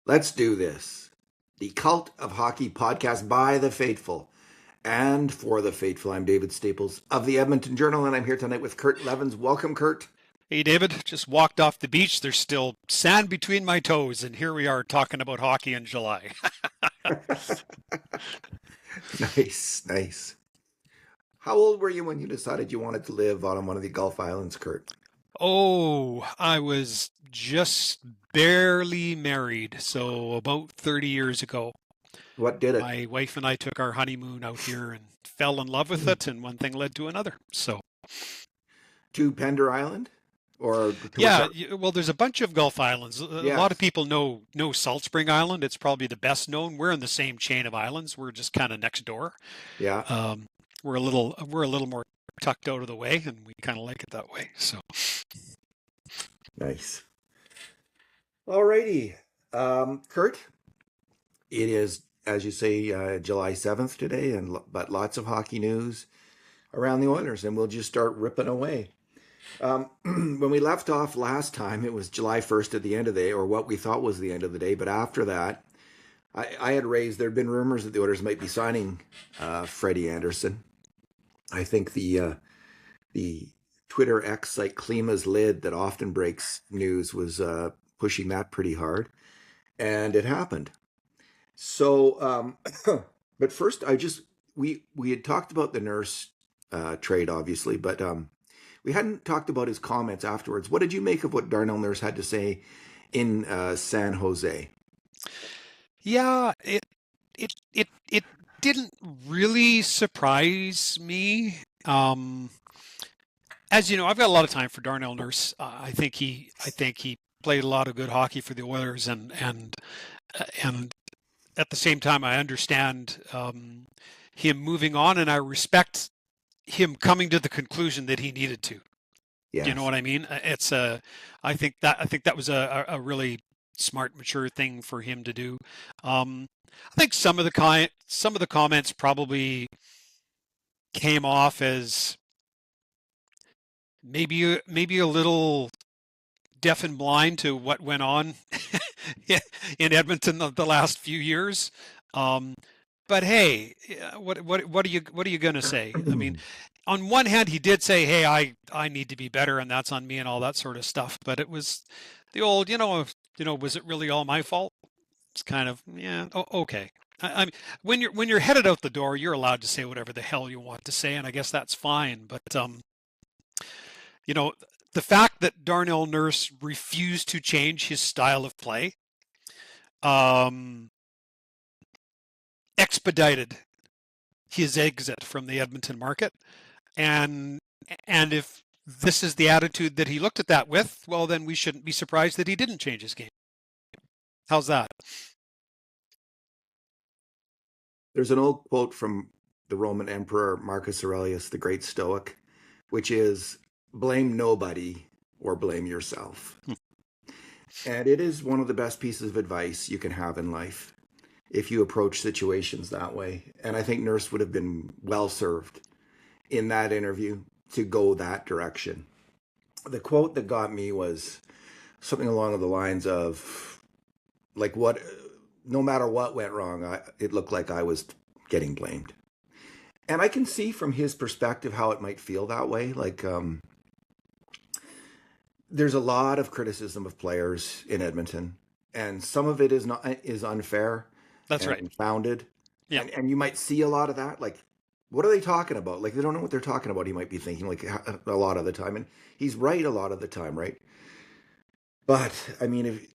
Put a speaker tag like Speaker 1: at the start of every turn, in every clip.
Speaker 1: Let's do this. The Cult of Hockey podcast by the faithful and for the faithful. I'm David Staples of the Edmonton Journal, and I'm here tonight with Kurt Leavins. Welcome, Kurt.
Speaker 2: Hey, David, just walked off the beach. There's still sand between my toes, and here we are talking about hockey in July.
Speaker 1: Nice, nice. How old were you when you decided you wanted to live on one of the Gulf Islands, Kurt?
Speaker 2: Oh, I was just barely married, so about 30 years ago.
Speaker 1: What did it?
Speaker 2: My wife and I took our honeymoon out here and fell in love with it, and one thing led to another. So,
Speaker 1: To Pender Island? Or to
Speaker 2: yeah, well, there's a bunch of Gulf Islands. A lot of
Speaker 1: Yes.
Speaker 2: people know Salt Spring Island. It's probably the best known. We're in the same chain of islands. We're just kind of next door.
Speaker 1: Yeah.
Speaker 2: Um, we're a little more tucked out of the way, and we kind of like it that way. So,
Speaker 1: Nice. Alrighty. Kurt, it is, as you say, July 7th today, but lots of hockey news around the Oilers, and we'll just start ripping away. When we left off last time, it was July 1st at the end of the day, or what we thought was the end of the day. But after that, I had raised, there had been rumors that the Oilers might be signing Freddie Anderson. I think the Twitter X site Klima's Lid that often breaks news was pushing that pretty hard, and it happened. So, but first, we had talked about the Nurse trade, obviously, but we hadn't talked about his comments afterwards. What did you make of what Darnell Nurse had to say in San Jose?
Speaker 2: yeah, it didn't really surprise me. As you know, I've got a lot of time for Darnell Nurse. I think he played a lot of good hockey for the Oilers, and at the same time, I understand him moving on, and I respect him coming to the conclusion that he needed to. You know
Speaker 1: Yes.
Speaker 2: what I mean? I think that was a really smart, mature thing for him to do. I think some of the comments probably came off as maybe a little deaf and blind to what went on in Edmonton the last few years. Um, but hey, what are you gonna say? I mean, on one hand, he did say, "Hey, I need to be better, and that's on me," and all that sort of stuff. But it was the old, was it really all my fault? It's kind of, yeah, okay. I mean, when you're headed out the door, you're allowed to say whatever the hell you want to say, and I guess that's fine. But you know, the fact that Darnell Nurse refused to change his style of play um, expedited his exit from the Edmonton market, and and if this is the attitude that he looked at that with, well, then we shouldn't be surprised that he didn't change his game. How's that?
Speaker 1: There's an old quote from the Roman Emperor Marcus Aurelius, the great Stoic, which is blame nobody or blame yourself. And it is one of the best pieces of advice you can have in life if you approach situations that way. And I think Nurse would have been well served in that interview to go that direction. The quote that got me was something along the lines of, like, what, no matter what went wrong, it looked like I was getting blamed. And I can see from his perspective how it might feel that way. Like, there's a lot of criticism of players in Edmonton, and some of it is unfair
Speaker 2: That's right.
Speaker 1: and founded.
Speaker 2: Yeah.
Speaker 1: And you might see a lot of that. Like, what are they talking about? Like, they don't know what they're talking about. He might be thinking, like, a lot of the time, and he's right a lot of the time, right? But I mean, if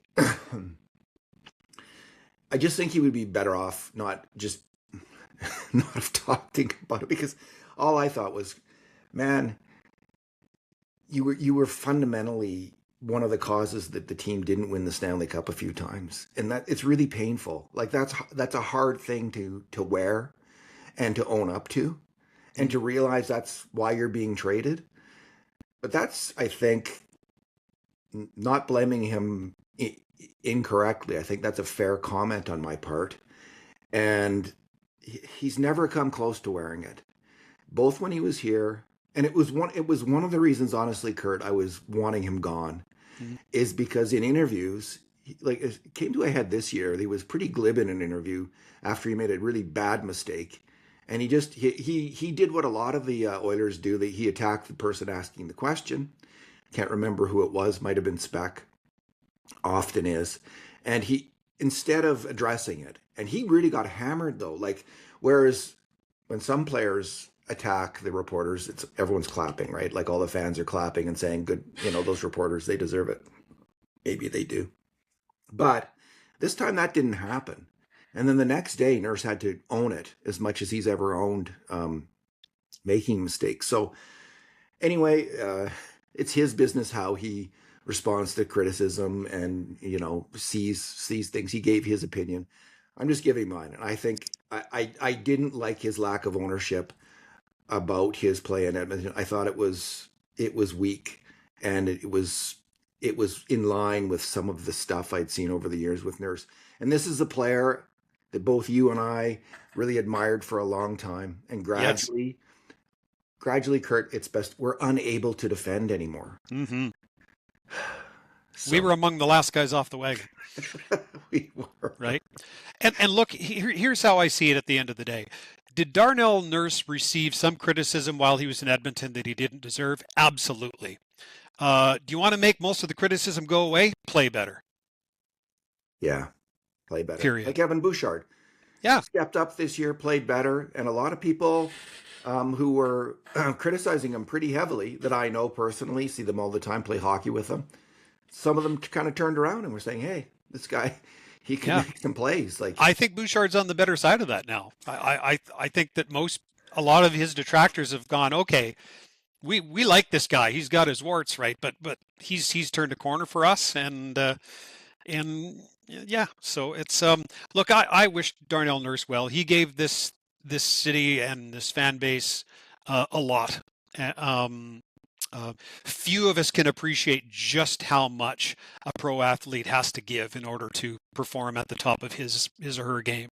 Speaker 1: I just think he would be better off not just not talking about it, because all I thought was, man, you were fundamentally one of the causes that the team didn't win the Stanley Cup a few times, and that it's really painful. Like, that's a hard thing to wear and to own up to, and to realize that's why you're being traded. But that's, I think, not blaming him incorrectly. I think that's a fair comment on my part, and he's never come close to wearing it. Both when he was here, and it was one of the reasons, honestly, Kurt, I was wanting him gone,
Speaker 2: Mhm.
Speaker 1: is because in interviews like it came to a head this year. He was pretty glib in an interview after he made a really bad mistake, and he did what a lot of the Oilers do. That he attacked the person asking the question. Can't remember who it was. Might have been Speck. Often is, and he instead of addressing it, and he really got hammered though. Like whereas when some players attack the reporters, it's everyone's clapping, right? Like all the fans are clapping and saying, "Good, those reporters, they deserve it." Maybe they do. But this time that didn't happen. And then the next day, Nurse had to own it as much as he's ever owned making mistakes. So anyway, it's his business how he responds to criticism and sees things. He gave his opinion. I'm just giving mine, and I think I didn't like his lack of ownership about his play in Edmonton. I thought it was weak, and it was in line with some of the stuff I'd seen over the years with Nurse. And this is a player that both you and I really admired for a long time. And
Speaker 2: Yes.
Speaker 1: gradually, Kurt, it's best we're unable to defend anymore.
Speaker 2: Hmm. We
Speaker 1: So
Speaker 2: were among the last guys off the wagon,
Speaker 1: we were.
Speaker 2: right? And look, here's how I see it at the end of the day. Did Darnell Nurse receive some criticism while he was in Edmonton that he didn't deserve? Absolutely. Do you want to make most of the criticism go away? Play better.
Speaker 1: Yeah, play better.
Speaker 2: Period.
Speaker 1: Like Evan Bouchard
Speaker 2: Yeah.
Speaker 1: stepped up this year, played better, and a lot of people who were criticizing him pretty heavily that I know personally, see them all the time, play hockey with them. Some of them kind of turned around and were saying, "Hey, this guy, he can
Speaker 2: Yeah.
Speaker 1: make some plays." Like,
Speaker 2: I think Bouchard's on the better side of that now. I think that a lot of his detractors have gone, okay, we like this guy. He's got his warts, right? But he's turned a corner for us, and yeah. So it's look, I wish Darnell Nurse well. He gave this city and this fan base a lot. Um, Few of us can appreciate just how much a pro athlete has to give in order to perform at the top of his or her game.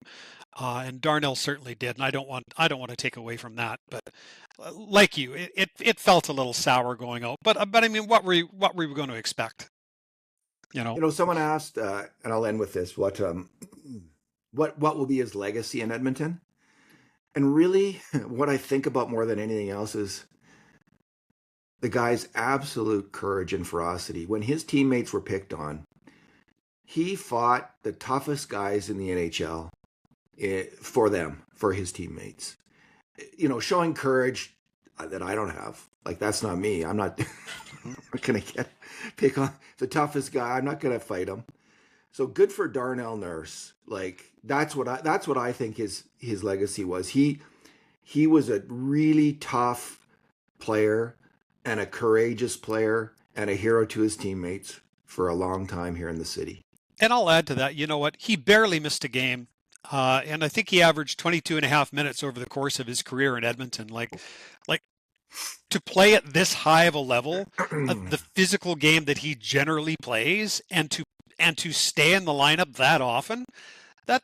Speaker 2: And Darnell certainly did, and I don't want to take away from that. But like you, it felt a little sour going out. But I mean, what were we going to expect? You know,
Speaker 1: someone asked, and I'll end with this: what will be his legacy in Edmonton? And really, what I think about more than anything else is the guy's absolute courage and ferocity. When his teammates were picked on, he fought the toughest guys in the NHL for them, for his teammates. Showing courage that I don't have. Like that's not me. I'm not, I'm not gonna pick on the toughest guy. I'm not gonna fight him. So good for Darnell Nurse. Like that's what I think his legacy was. He was a really tough player and a courageous player and a hero to his teammates for a long time here in the city.
Speaker 2: and I'll add to that. You know what? He barely missed a game. And I think he averaged 22 and a half minutes over the course of his career in Edmonton. Like to play at this high of a level, the physical game that he generally plays, and to stay in the lineup that often, that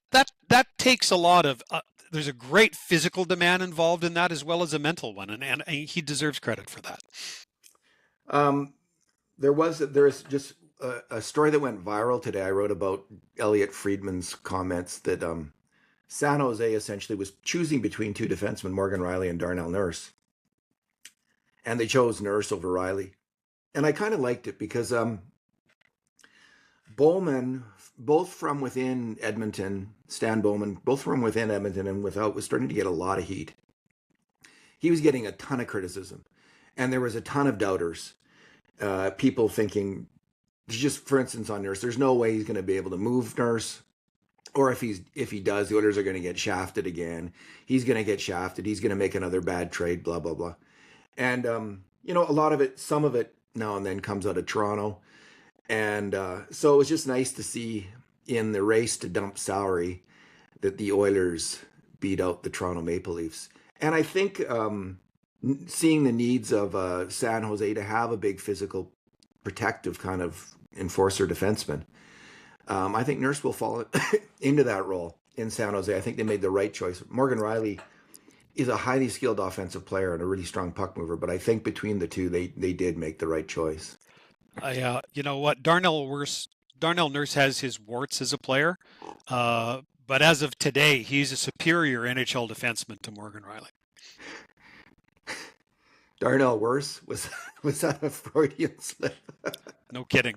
Speaker 2: takes a lot of. There's a great physical demand involved in that as well as a mental one, and he deserves credit for that.
Speaker 1: um, there is just a story that went viral today. I wrote about Elliot Friedman's comments that San Jose essentially was choosing between two defensemen, Morgan Riley and Darnell Nurse, and they chose Nurse over Riley. And I kind of liked it because Bowman, both from within Edmonton, Stan Bowman, both from within Edmonton and without, was starting to get a lot of heat. He was getting a ton of criticism, and there was a ton of doubters. People thinking, just for instance, on Nurse, there's no way he's going to be able to move Nurse, or if he does, the Oilers are going to get shafted again. He's going to get shafted. He's going to make another bad trade. Blah blah blah. And a lot of it, some of it now and then comes out of Toronto. And so it was just nice to see in the race to dump salary that the Oilers beat out the Toronto Maple Leafs. And I think seeing the needs of San Jose to have a big physical, protective kind of enforcer defenseman, I think Nurse will fall into that role in San Jose. I think they made the right choice. Morgan Riley is a highly skilled offensive player and a really strong puck mover, but I think between the two, they did make the right choice.
Speaker 2: You know what, Darnell Darnell Nurse has his warts as a player, but as of today, he's a superior NHL defenseman to Morgan Riley.
Speaker 1: Darnell worse was that a Freudian slip?
Speaker 2: No kidding.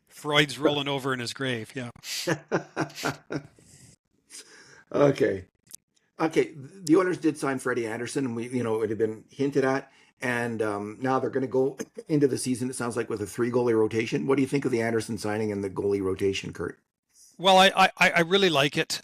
Speaker 2: Freud's rolling over in his grave. Yeah.
Speaker 1: Okay. Okay. The Oilers did sign Freddie Anderson, and it had been hinted at, and now they're going to go into the season. It sounds like with a 3 goalie rotation. What do you think of the Anderson signing and the goalie rotation, Kurt?
Speaker 2: Well, I really like it.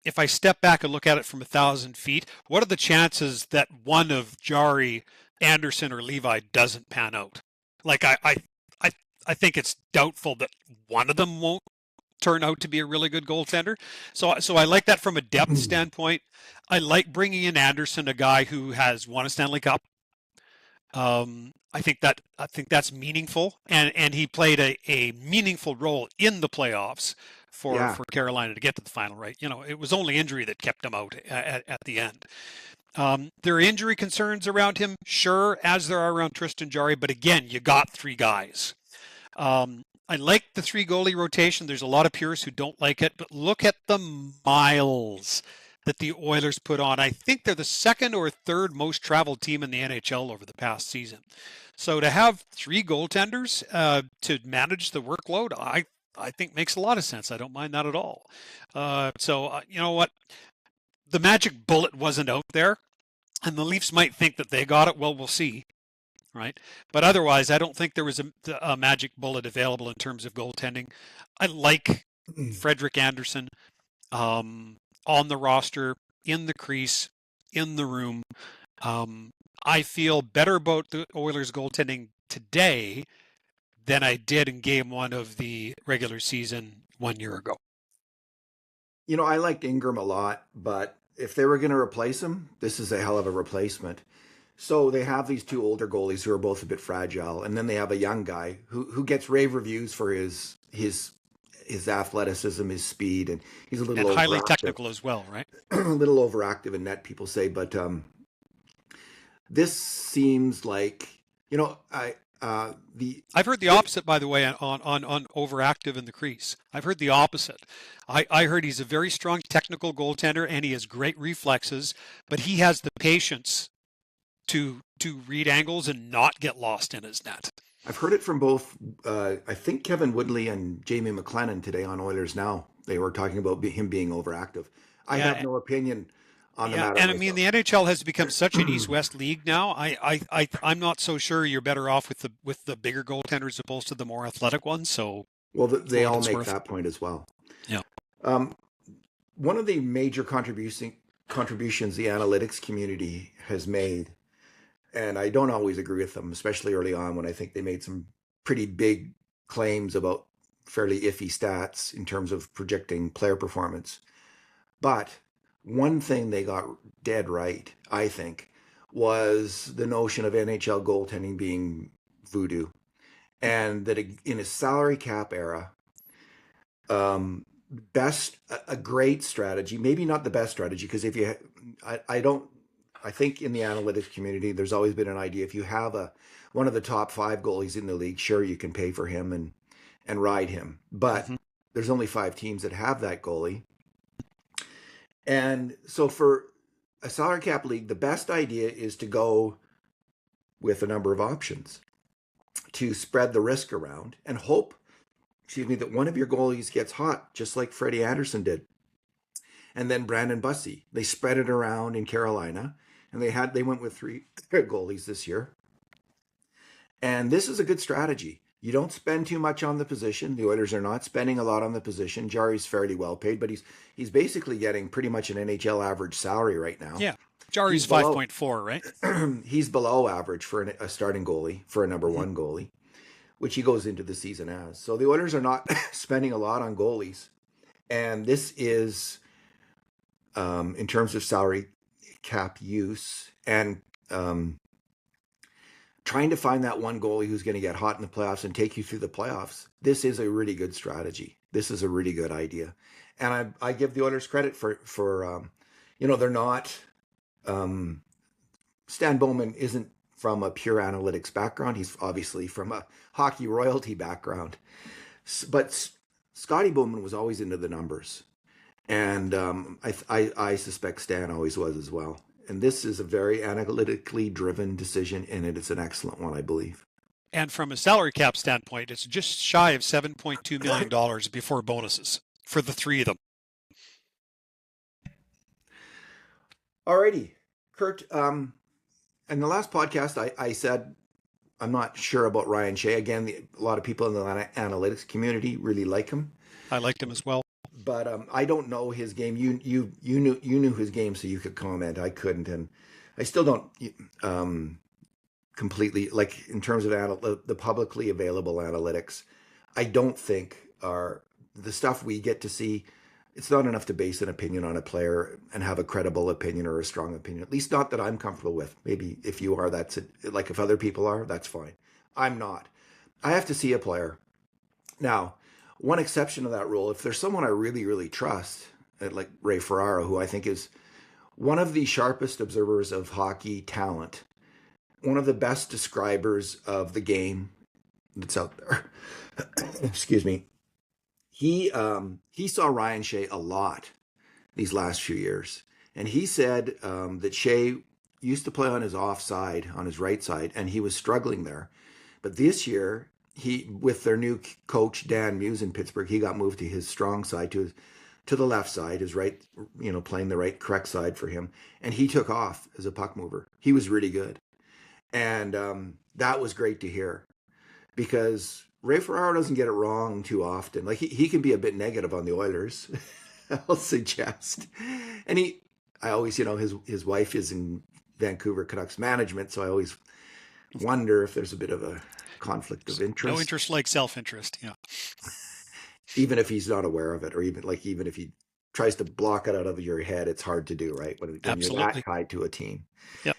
Speaker 2: If I step back and look at it from 1,000 feet, what are the chances that one of Jari, Anderson, or Levi doesn't pan out? Like I think it's doubtful that one of them won't turn out to be a really good goaltender. So I like that from a depth standpoint. I like bringing in Anderson, a guy who has won a Stanley Cup. I think that's meaningful, and he played a meaningful role in the playoffs
Speaker 1: Yeah.
Speaker 2: for Carolina to get to the final. Right, it was only injury that kept him out at the end. There are injury concerns around him, sure, as there are around Tristan Jarry, but again, you got 3 guys. I like the 3 goalie rotation. There's a lot of purists who don't like it, but look at the miles that the Oilers put on. I think they're the 2nd or 3rd most traveled team in the NHL over the past season. So to have 3 goaltenders to manage the workload, I think makes a lot of sense. I don't mind that at all. So you know what? The magic bullet wasn't out there, and the Leafs might think that they got it. Well, we'll see. Right. But otherwise, I don't think there was a magic bullet available in terms of goaltending. I like Frederik Anderson on the roster, in the crease, in the room. I feel better about the Oilers goaltending today than I did in game 1 of the regular season 1 year ago.
Speaker 1: I liked Ingram a lot, but if they were going to replace him, this is a hell of a replacement. So they have these 2 older goalies who are both a bit fragile, and then they have a young guy who gets rave reviews for his athleticism, his speed, and he's a little
Speaker 2: and highly
Speaker 1: overactive.
Speaker 2: technical as well, right?
Speaker 1: A little overactive in net, people say, but this seems like
Speaker 2: I've heard the opposite, by the way, on overactive in the crease. I've heard the opposite. I heard he's a very strong technical goaltender and he has great reflexes, but he has the patience to read angles and not get lost in his net.
Speaker 1: I've heard it from both, I think Kevin Woodley and Jamie McLennan today on Oilers Now. They were talking about him being overactive. I have no opinion on the matter.
Speaker 2: And I mean, the NHL has become such an East-West league now. I'm not so sure you're better off with the bigger goaltenders as opposed to the more athletic ones. So,
Speaker 1: well, they all make that point as well.
Speaker 2: Yeah.
Speaker 1: One of the major contributions the analytics community has made, and I don't always agree with them, especially early on when I think they made some pretty big claims about fairly iffy stats in terms of projecting player performance. But one thing they got dead right, I think, was the notion of NHL goaltending being voodoo. And that in a salary cap era, a great strategy, maybe not the best strategy, because I think in the analytics community, there's always been an idea, if you have one of the top 5 goalies in the league, sure, you can pay for him and ride him. But there's only 5 teams that have that goalie. And so for a salary cap league, the best idea is to go with a number of options to spread the risk around and hope, that one of your goalies gets hot, just like Freddie Anderson did. And then Brandon Bussey. They spread it around in Carolina, and they went with 3 goalies this year. And this is a good strategy. You don't spend too much on the position. The Oilers are not spending a lot on the position. Jari's fairly well paid, but he's basically getting pretty much an NHL average salary right now.
Speaker 2: Yeah, Jari's 5.4, right?
Speaker 1: He's below average for a starting goalie, for a number 1 goalie, which he goes into the season as. So the Oilers are not spending a lot on goalies. And this is, in terms of salary cap use and trying to find that one goalie who's going to get hot in the playoffs and take you through the playoffs. This is a really good strategy. This is a really good idea. And I give the Oilers credit for they're not, Stan Bowman isn't from a pure analytics background. He's obviously from a hockey royalty background. But Scotty Bowman was always into the numbers. And I suspect Stan always was as well. And this is a very analytically driven decision, and it is an excellent one, I believe.
Speaker 2: And from a salary cap standpoint, it's just shy of $7.2 million before bonuses for the three of them.
Speaker 1: Alrighty, Kurt. In the last podcast, I said I'm not sure about Ryan Shay. Again, a lot of people in the analytics community really like him.
Speaker 2: I liked him as well.
Speaker 1: But I don't know his game. You knew his game, so you could comment. I couldn't, and I still don't completely, like, in terms of the publicly available analytics. I don't think are the stuff we get to see. It's not enough to base an opinion on a player and have a credible opinion or a strong opinion. At least not that I'm comfortable with. Maybe if you are, that's it. Like, if other people are, that's fine. I'm not. I have to see a player. Now, one exception to that rule, if there's someone I really, really trust, like Ray Ferraro, who I think is one of the sharpest observers of hockey talent, one of the best describers of the game that's out there. Excuse me. He saw Ryan Shay a lot these last few years. And he said that Shay used to play on his offside, on his right side, and he was struggling there. But this year, with their new coach Dan Muse in Pittsburgh, he got moved to his strong side, to the left side, his right, playing the right correct side for him, and he took off as a puck mover. He was really good, and that was great to hear, because Ray Ferraro doesn't get it wrong too often. Like, he can be a bit negative on the Oilers, I'll suggest, and I always, his wife is in Vancouver Canucks management, so I always wonder if there's a bit of a conflict of interest.
Speaker 2: No interest like self-interest, yeah.
Speaker 1: Even if he's not aware of it, or even if he tries to block it out of your head, it's hard to do, right? When you're that tied to a team.
Speaker 2: Yep.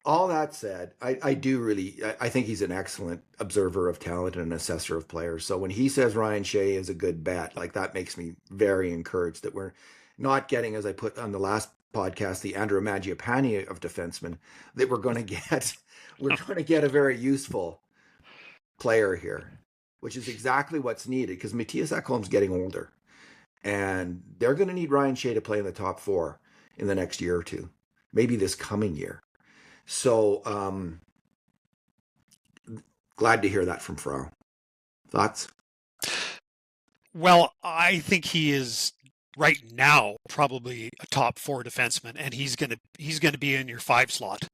Speaker 1: All that said, I think he's an excellent observer of talent and an assessor of players. So when he says Ryan Shay is a good bet, like, that makes me very encouraged that we're not getting, as I put on the last podcast, the Andrew Mangiapane of defensemen, that we're going to get a very useful player here, which is exactly what's needed, because Matthias Ekholm's getting older, and they're going to need Ryan Shay to play in the top four in the next year or two, maybe this coming year. So glad to hear that from Ferraro. Thoughts?
Speaker 2: Well, I think he is right now probably a top four defenseman, and he's going to be in your 5 slot.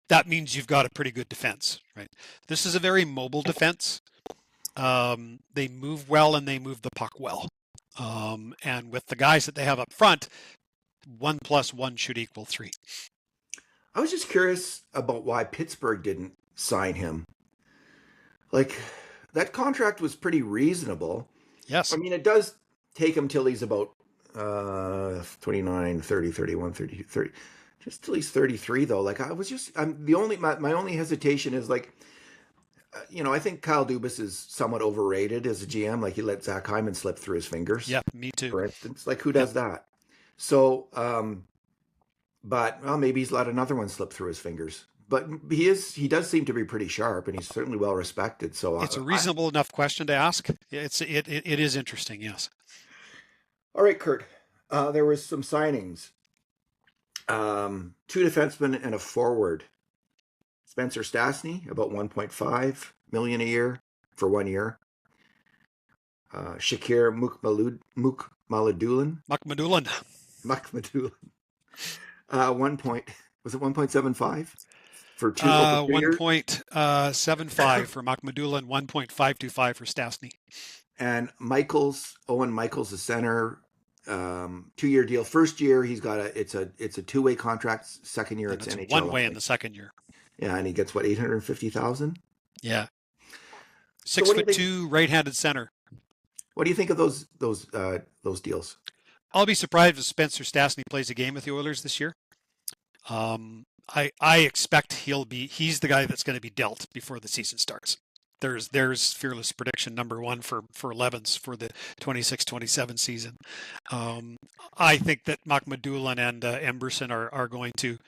Speaker 2: That means you've got a pretty good defense, right? This is a very mobile defense. They move well, and they move the puck well. And with the guys that they have up front, 1 + 1 should equal 3.
Speaker 1: I was just curious about why Pittsburgh didn't sign him. Like, that contract was pretty reasonable.
Speaker 2: Yes.
Speaker 1: I mean, it does take him till he's about 29, 30, 31, 30. Just till he's 33, though. Like, my only hesitation is, like, I think Kyle Dubas is somewhat overrated as a GM. Like, he let Zach Hyman slip through his fingers.
Speaker 2: Yeah, me too.
Speaker 1: For instance, like, who does that? So, but maybe he's let another one slip through his fingers. But he does seem to be pretty sharp, and he's certainly well respected. So
Speaker 2: it's a reasonable enough question to ask. It is interesting, yes.
Speaker 1: All right, Kurt. There was some signings. 2 defensemen and a forward. Spencer Stastny, about $1.5 million a year for 1 year. Shakir Mukhamadullin. Was it 1.75 for 2 years?
Speaker 2: 1.75 for Mukhamadullin, 1.525 for Stastny.
Speaker 1: And Owen Michaels, the center, 2-year deal. First year he's got it's a 2-way contract. Second year it's NHL.
Speaker 2: 1 way in the second year.
Speaker 1: Yeah, and he gets what, $850,000?
Speaker 2: Yeah. 6'2", right-handed center.
Speaker 1: What do you think of those deals?
Speaker 2: I'll be surprised if Spencer Stastny plays a game with the Oilers this year. I expect he's the guy that's going to be dealt before the season starts. There's fearless prediction number 1 for Leavins for the 26-27 season. I think that Mukhamadullin and Emberson are going to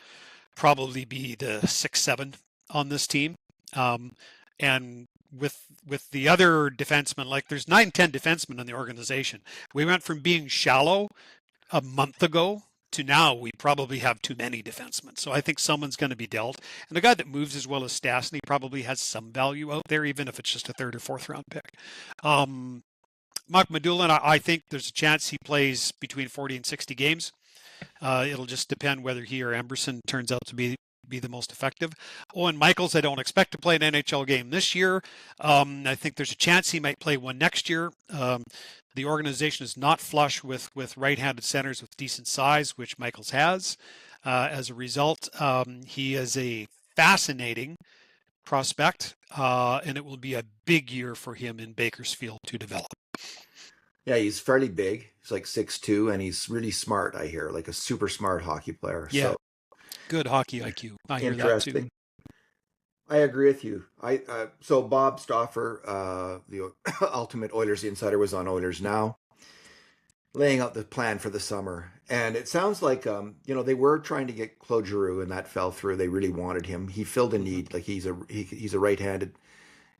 Speaker 2: probably be the 6-7 on this team. And with the other defensemen, like there's 9, 10 defensemen in the organization. We went from being shallow a month ago to now we probably have too many defensemen. So I think someone's going to be dealt. And a guy that moves as well as Stastny probably has some value out there, even if it's just a third or fourth round pick. Mark Medulin, I think there's a chance he plays between 40 and 60 games. It'll just depend whether he or Emberson turns out to be the most effective. Owen Michaels, I don't expect to play an NHL game this year. I think there's a chance he might play one next year. The organization is not flush with right-handed centers with decent size, which Michaels has. As a result, he is a fascinating prospect, and it will be a big year for him in Bakersfield to develop.
Speaker 1: Yeah, he's fairly big. He's like 6'2", and he's really smart, I hear, like a super smart hockey player.
Speaker 2: Yeah,
Speaker 1: so,
Speaker 2: good hockey IQ. I hear that
Speaker 1: interesting.
Speaker 2: too.
Speaker 1: I agree with you. So Bob Stauffer, the Ultimate Oilers Insider, was on Oilers Now, laying out the plan for the summer. And it sounds like, they were trying to get Claude Giroux, and that fell through. They really wanted him. He filled a need. Like he's a right-handed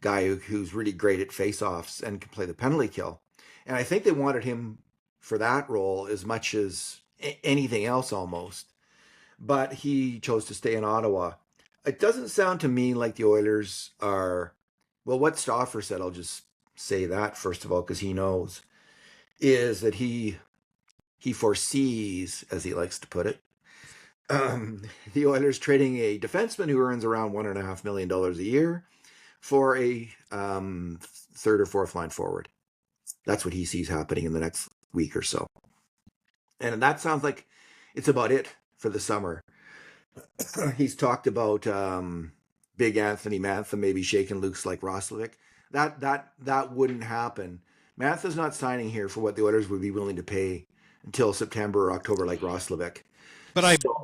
Speaker 1: guy who's really great at face-offs and can play the penalty kill. And I think they wanted him for that role as much as anything else almost. But he chose to stay in Ottawa. It doesn't sound to me like the Oilers are, well, what Stauffer said, I'll just say that first of all, because he knows, is that he foresees, as he likes to put it, the Oilers trading a defenseman who earns around $1.5 million a year for a third or fourth line forward. That's what he sees happening in the next week or so. And that sounds like it's about it for the summer. He's talked about Big Anthony Mantha maybe shaking loose like Roslovic. That wouldn't happen. Mantha's not signing here for what the Oilers would be willing to pay until September or October like Roslovic.
Speaker 2: But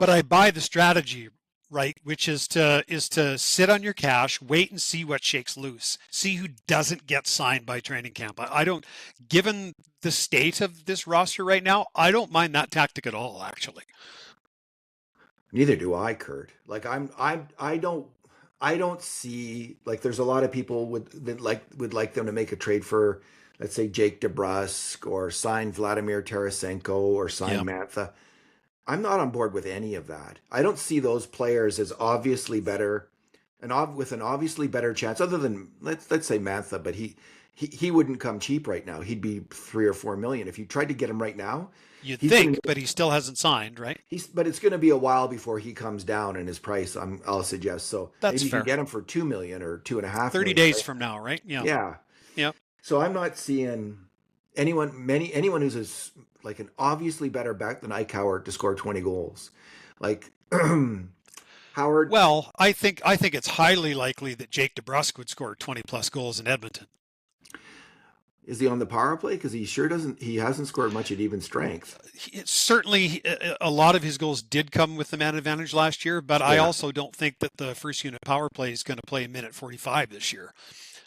Speaker 2: I buy the strategy, right, which is to sit on your cash, wait and see what shakes loose, see who doesn't get signed by training camp. I don't, given the state of this roster right now, I don't mind that tactic at all, actually.
Speaker 1: Neither do I, Kurt. Like I don't see, like there's a lot of people would like them to make a trade for, let's say, Jake DeBrusk or sign Vladimir Tarasenko or sign Mantha. I'm not on board with any of that. I don't see those players as obviously better with an obviously better chance, other than let's say Mantha, but he wouldn't come cheap right now. He'd be $3 or $4 million. If you tried to get him right now,
Speaker 2: you'd think, but he still hasn't signed, right?
Speaker 1: But it's going to be a while before he comes down in his price. I'll suggest so.
Speaker 2: That's
Speaker 1: maybe you
Speaker 2: fair.
Speaker 1: can get him for $2 million or $2.5 million.
Speaker 2: 30 days from now, right? Yeah.
Speaker 1: Yeah. So I'm not seeing anyone who's like an obviously better back than Ike Howard to score 20 goals. Like Howard.
Speaker 2: Well, I think it's highly likely that Jake DeBrusk would score 20 plus goals in Edmonton.
Speaker 1: Is he on the power play? Because he hasn't scored much at even strength.
Speaker 2: Certainly, a lot of his goals did come with the man advantage last year, but I also don't think that the first unit power play is going to play a minute 45 this year.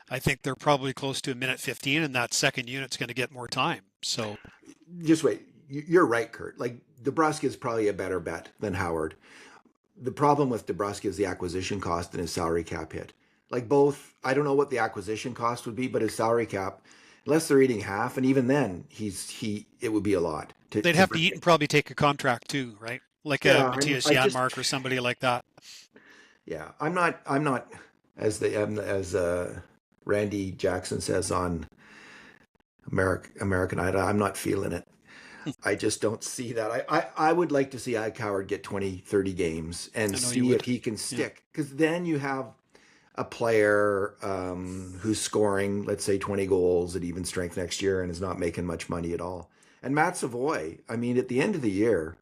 Speaker 2: I think they're probably close to a minute 15, and that second unit's going to get more time. So,
Speaker 1: just wait. You're right, Kurt. Like DeBrusk is probably a better bet than Howard. The problem with DeBrusk is the acquisition cost and his salary cap hit. Like both, I don't know what the acquisition cost would be, but his salary cap, unless they're eating half, and even then, it would be a lot.
Speaker 2: They'd have to eat and probably take a contract too, right? Like a Matthias Janmark or somebody like that.
Speaker 1: Yeah, I'm not as Randy Jackson says on American Idol, I'm not feeling it. I just don't see that. I would like to see Ike Howard get 20, 30 games and see if he can stick. Because then you have a player who's scoring, let's say, 20 goals at even strength next year and is not making much money at all. And Matt Savoy, I mean, at the end of the year,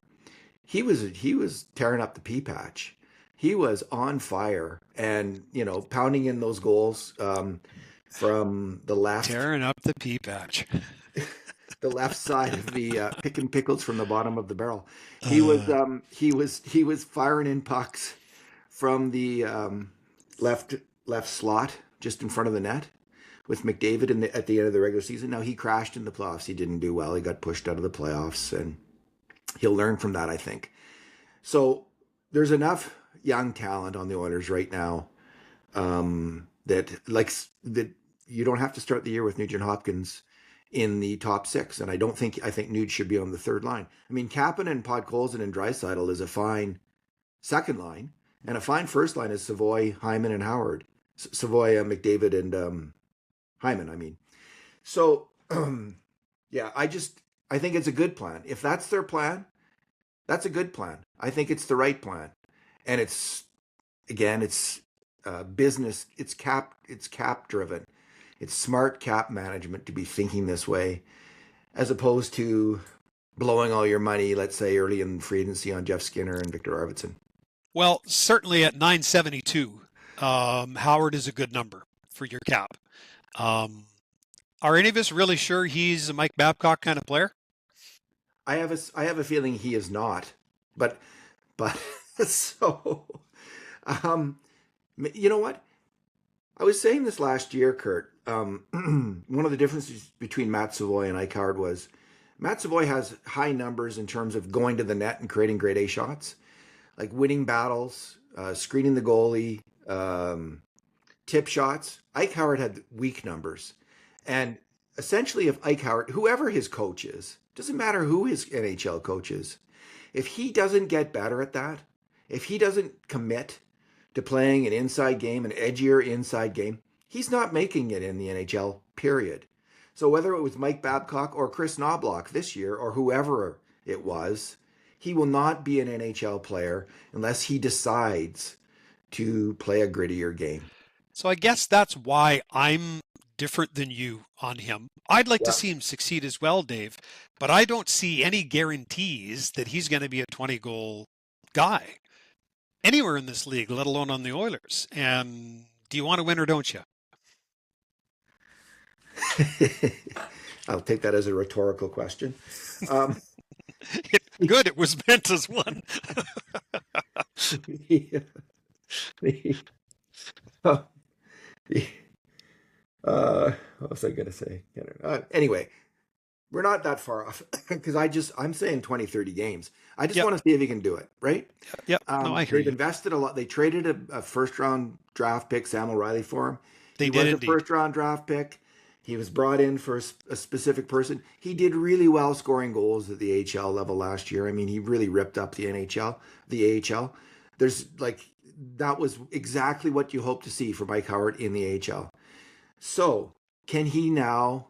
Speaker 1: he was tearing up the pea patch. He was on fire and, pounding in those goals from the left.
Speaker 2: Tearing up the pea patch.
Speaker 1: The left side of the picking pickles from the bottom of the barrel. He was firing in pucks from the left slot just in front of the net with McDavid at the end of the regular season. Now he crashed in the playoffs. He didn't do well. He got pushed out of the playoffs, and he'll learn from that, I think. So there's enough young talent on the Oilers right now that you don't have to start the year with Nugent Hopkins in the top six, and I think Nuge should be on the third line. I mean, Kapanen, Podkolzin, and Draisaitl is a fine second line, and a fine first line is Savoy, Hyman, and Howard. Savoy, McDavid, and Hyman. I mean, so yeah, I think it's a good plan. If that's their plan, that's a good plan. I think it's the right plan, and it's business. It's cap driven. It's smart cap management to be thinking this way, as opposed to blowing all your money, let's say early in free agency, on Jeff Skinner and Victor Arvidsson.
Speaker 2: Well, certainly at 972, Howard is a good number for your cap. Are any of us really sure he's a Mike Babcock kind of player?
Speaker 1: I have a feeling he is not, but so you know what? I was saying this last year, Kurt. One of the differences between Matt Savoy and Ike Howard was Matt Savoy has high numbers in terms of going to the net and creating grade A shots, like winning battles, screening the goalie, tip shots. Ike Howard had weak numbers. And essentially, if Ike Howard, whoever his coach is, doesn't matter who his NHL coach is, if he doesn't get better at that, if he doesn't commit to playing an inside game, an edgier inside game, he's not making it in the NHL, period. So whether it was Mike Babcock or Chris Knobloch this year or whoever it was, he will not be an NHL player unless he decides to play a grittier game.
Speaker 2: So I guess that's why I'm different than you on him. I'd like to
Speaker 1: Yeah.
Speaker 2: see him succeed as well, Dave, but I don't see any guarantees that he's going to be a 20-goal guy anywhere in this league, let alone on the Oilers. And do you want to win or don't you?
Speaker 1: I'll take that as a rhetorical question. Um,
Speaker 2: Good, it was meant as one.
Speaker 1: the, the, uh, the, what was I going to say? Anyway, we're not that far off because I'm saying 20, 30 games. I just
Speaker 2: Yep.
Speaker 1: want to see if he can do it, right?
Speaker 2: Yep. No, I hear
Speaker 1: They've
Speaker 2: you.
Speaker 1: invested a lot. They traded a first round draft pick, Sam O'Reilly, for him.
Speaker 2: They
Speaker 1: He
Speaker 2: did
Speaker 1: was a
Speaker 2: indeed.
Speaker 1: first round draft pick. He was brought in for a specific person. He did really well scoring goals at the AHL level last year. I mean, he really ripped up the AHL. That was exactly what you hope to see for Mike Howard in the AHL. So, can he now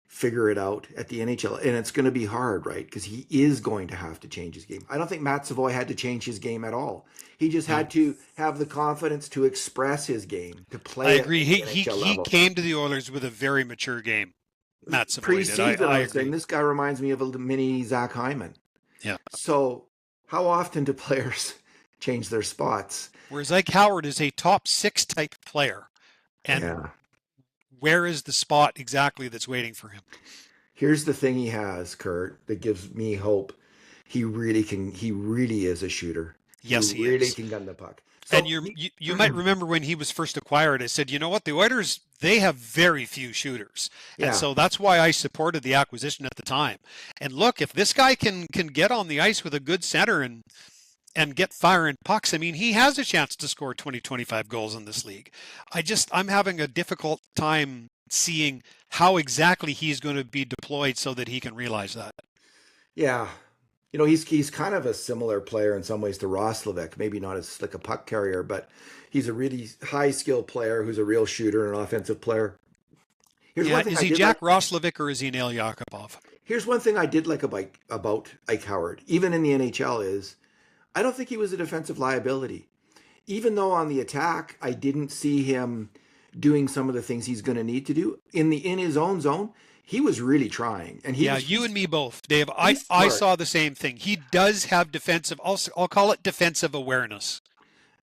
Speaker 1: figure it out at the NHL? And it's going to be hard, right? Because he is going to have to change his game. I don't think Matt Savoy had to change his game at all. He just had to have the confidence to express his game, to
Speaker 2: I
Speaker 1: play
Speaker 2: agree.
Speaker 1: at
Speaker 2: He
Speaker 1: the
Speaker 2: he
Speaker 1: NHL
Speaker 2: he
Speaker 1: level.
Speaker 2: came to the Oilers with a very mature game. Matt Savoy did.
Speaker 1: Preseason,
Speaker 2: I
Speaker 1: I was saying,
Speaker 2: agree.
Speaker 1: this guy reminds me of a mini Zach Hyman.
Speaker 2: Yeah.
Speaker 1: So, how often do players change their spots?
Speaker 2: Whereas Ike Howard is a top 6 type player. And
Speaker 1: Yeah.
Speaker 2: where is the spot exactly that's waiting for him?
Speaker 1: Here's the thing he has, Kurt, that gives me hope. He really is a shooter.
Speaker 2: Yes,
Speaker 1: He
Speaker 2: he
Speaker 1: really
Speaker 2: is.
Speaker 1: can gun the puck.
Speaker 2: And
Speaker 1: So,
Speaker 2: you might remember when he was first acquired, I said, you know what, the Oilers, they have very few shooters. And
Speaker 1: yeah.
Speaker 2: so that's why I supported the acquisition at the time. And look, if this guy can get on the ice with a good center and get firing pucks, I mean, he has a chance to score 20, 25 goals in this league. I'm having a difficult time seeing how exactly he's going to be deployed so that he can realize that.
Speaker 1: Yeah. You know, he's kind of a similar player in some ways to Roslovic, maybe not as slick a puck carrier, but he's a really high skill player who's a real shooter and an offensive player. Here's
Speaker 2: Yeah,
Speaker 1: one thing
Speaker 2: is
Speaker 1: I
Speaker 2: he
Speaker 1: did
Speaker 2: Jack
Speaker 1: like.
Speaker 2: Roslovic or is he Nail Yakupov?
Speaker 1: Here's one thing I did like about Ike Howard, even in the NHL, is I don't think he was a defensive liability. Even though on the attack, I didn't see him doing some of the things he's going to need to do in his own zone. He was really trying, and
Speaker 2: Yeah, you and me both, Dave.
Speaker 1: he's
Speaker 2: I
Speaker 1: smart.
Speaker 2: saw the same thing. He does have defensive. I'll call it defensive awareness.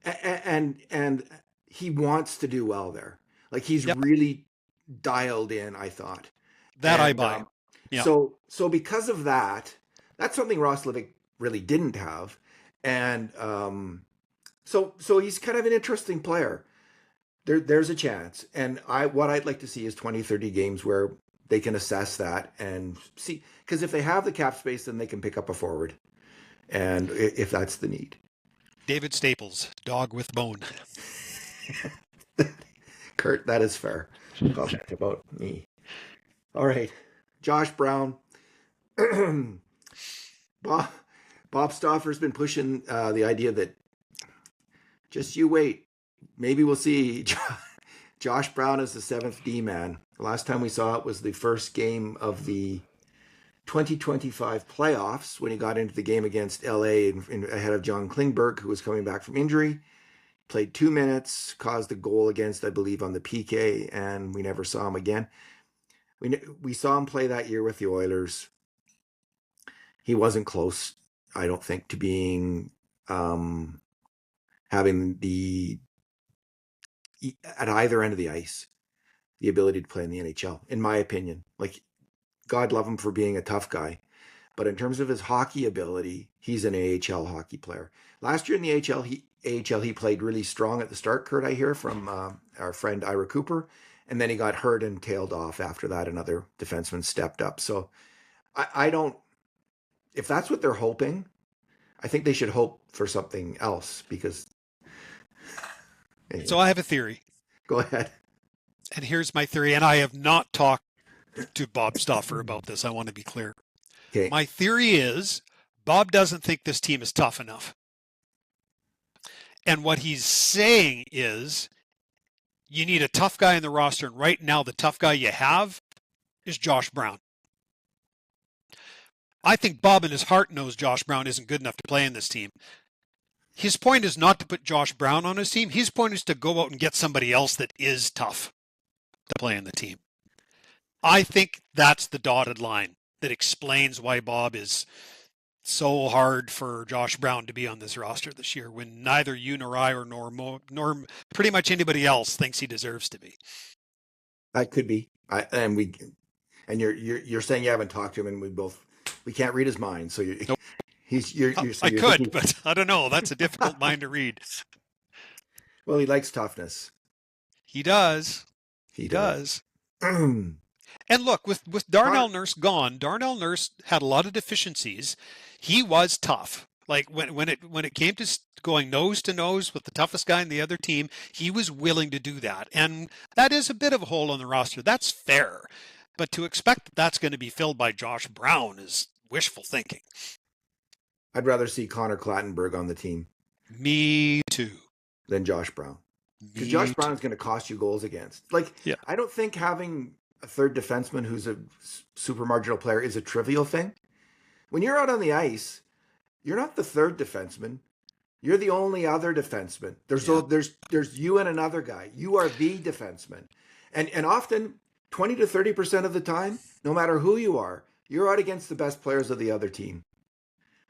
Speaker 1: And he wants to do well there. Like he's
Speaker 2: Yep,
Speaker 1: really dialed in, I thought.
Speaker 2: that I
Speaker 1: And
Speaker 2: buy. Yeah,
Speaker 1: so because of that, that's something Roslovic really didn't have. And so he's kind of an interesting player. There's a chance. And what I'd like to see is 20, 30 games where they can assess that and see, because if they have the cap space, then they can pick up a forward. And if that's the need.
Speaker 2: David Staples, dog with bone.
Speaker 1: Kurt, that is fair. Comment about me. All right. Josh Brown. Bob, Bob Stauffer's been pushing the idea that just you wait. Maybe we'll see Josh Brown as the seventh D man. The last time we saw it was the first game of the 2025 playoffs when he got into the game against LA ahead of John Klingberg, who was coming back from injury. Played 2 minutes, caused a goal against, I believe, on the PK, and we never saw him again. We saw him play that year with the Oilers. He wasn't close, I don't think, to being having the at either end of the ice the ability to play in the NHL, in my opinion. Like, God love him for being a tough guy, but in terms of his hockey ability, he's an AHL hockey player. Last year in the AHL, he played really strong at the start, Kurt, I hear from our friend Ira Cooper, and then he got hurt and tailed off after that. Another defenseman stepped up. So I don't, if that's what they're hoping, I think they should hope for something else because. Anyway.
Speaker 2: So I have a theory.
Speaker 1: Go ahead.
Speaker 2: And here's my theory, and I have not talked to Bob Stauffer about this. I want to be clear.
Speaker 1: Okay.
Speaker 2: My theory is Bob doesn't think this team is tough enough. And what he's saying is you need a tough guy in the roster, and right now the tough guy you have is Josh Brown. I think Bob in his heart knows Josh Brown isn't good enough to play in this team. His point is not to put Josh Brown on his team. His point is to go out and get somebody else that is tough to play in the team. I think that's the dotted line that explains why Bob is so hard for Josh Brown to be on this roster this year when neither you nor I nor pretty much anybody else thinks he deserves to be.
Speaker 1: That could be. You're saying you haven't talked to him, and we can't read his mind. So
Speaker 2: nope. I could, but I don't know. That's a difficult mind to read.
Speaker 1: Well, he likes toughness.
Speaker 2: He does. He does. And look, with Darnell Nurse gone, Darnell Nurse had a lot of deficiencies. He was tough. Like when it came to going nose to nose with the toughest guy in the other team, he was willing to do that. And that is a bit of a hole on the roster. That's fair. But to expect that that's going to be filled by Josh Brown is wishful thinking.
Speaker 1: I'd rather see Connor Clattenburg on the team.
Speaker 2: Me too.
Speaker 1: Than Josh Brown. Because Josh Brown is going to cost you goals against. Like, yeah. I don't think having a third defenseman who's a super marginal player is a trivial thing. When you're out on the ice, you're not the third defenseman. You're the only other defenseman. There's you and another guy. You are the defenseman. And often 20 to 30% of the time, no matter who you are, you're out against the best players of the other team.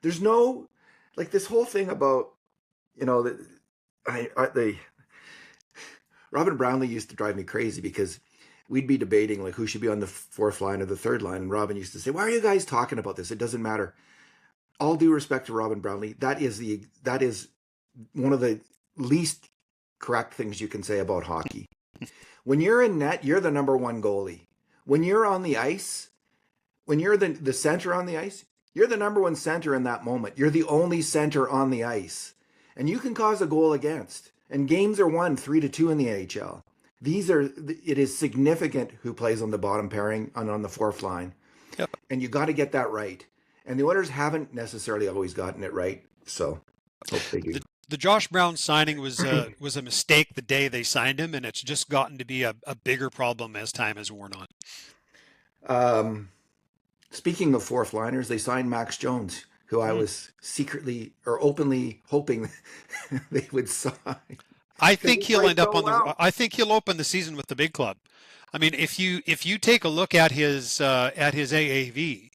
Speaker 1: There's no, like, this whole thing about, Robin Brownlee used to drive me crazy because we'd be debating like who should be on the fourth line or the third line. And Robin used to say, why are you guys talking about this? It doesn't matter. All due respect to Robin Brownlee, that is one of the least correct things you can say about hockey. When you're in net, you're the number one goalie. When you're on the ice, when you're the center on the ice, you're the number one center in that moment. You're the only center on the ice. And you can cause a goal against. And games are won 3-2 in the AHL. It is significant who plays on the bottom pairing and on the fourth line. Yep. And you got to get that right. And the Oilers haven't necessarily always gotten it right. So hope they do.
Speaker 2: The Josh Brown signing was a mistake the day they signed him, and it's just gotten to be a bigger problem as time has worn
Speaker 1: on. Speaking of fourth liners, they signed Max Jones, who I was secretly or openly hoping they would sign.
Speaker 2: I think he'll end up I think he'll open the season with the big club. I mean, if you take a look at his AAV,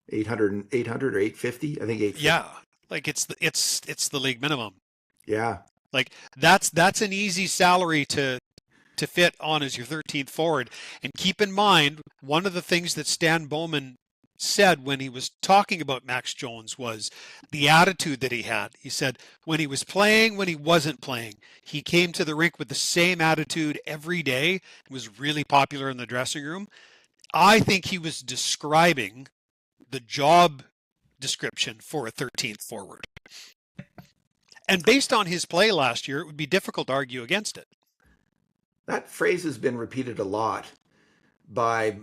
Speaker 1: 800 or 850, I think 850.
Speaker 2: Yeah, like it's the league minimum.
Speaker 1: Yeah,
Speaker 2: like that's an easy salary to fit on as your 13th forward. And keep in mind, one of the things that Stan Bowman said when he was talking about Max Jones was the attitude that he had. He said when he was playing, when he wasn't playing, he came to the rink with the same attitude every day. It was really popular in the dressing room. I think he was describing the job description for a 13th forward. And based on his play last year, it would be difficult to argue against it.
Speaker 1: That phrase has been repeated a lot by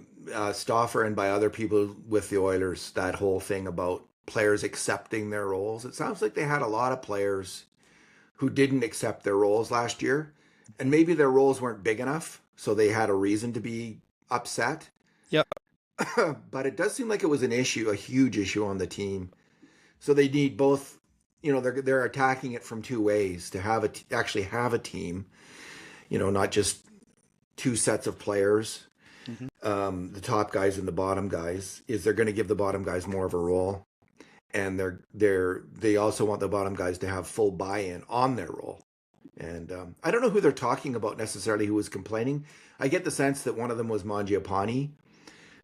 Speaker 1: Stauffer and by other people with the Oilers, that whole thing about players accepting their roles. It sounds like they had a lot of players who didn't accept their roles last year, and maybe their roles weren't big enough, so they had a reason to be upset.
Speaker 2: Yep.
Speaker 1: But it does seem like it was an issue, a huge issue on the team. So they need both, they're attacking it from two ways to actually have a team, not just two sets of players. The top guys and the bottom guys. They're going to give the bottom guys more of a role, and they also want the bottom guys to have full buy-in on their role. And I don't know who they're talking about necessarily, who was complaining. I get the sense that one of them was Mangiapane.